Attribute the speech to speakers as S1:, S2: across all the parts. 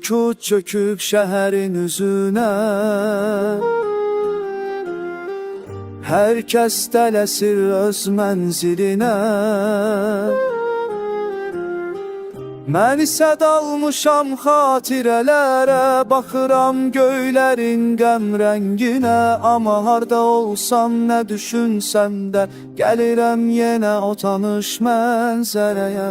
S1: sükut çöküb şəhərin üzünə. Hər kəs tələsir öz mənzilinə. Mən isə dalmışam xatirələrə, baxıram göylərin qəm rənginə. Amma harda olsam, nə düşünsəm də, gəlirəm yenə o tanış mənzərəyə.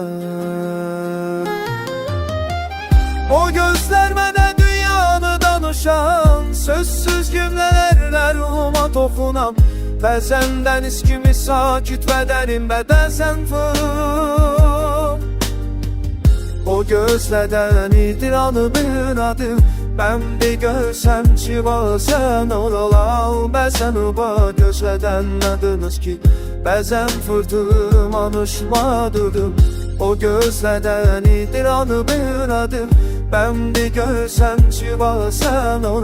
S1: O gözlər mənə dünyanı danışan, sözsüz cümlələrlə ruhuma toxunam. Bəzən dəniz kimi sakit bədənim, bəzən fırım. O gözlərdən idir anımın adım. Mən bir görsəm ki bazen oralar, bəzən uba gözlərdən adınız ki, bəzən fırdım anışmadıdım. O gözlərdən idir anımın adım. Ben bir görsem ki bazen oralar.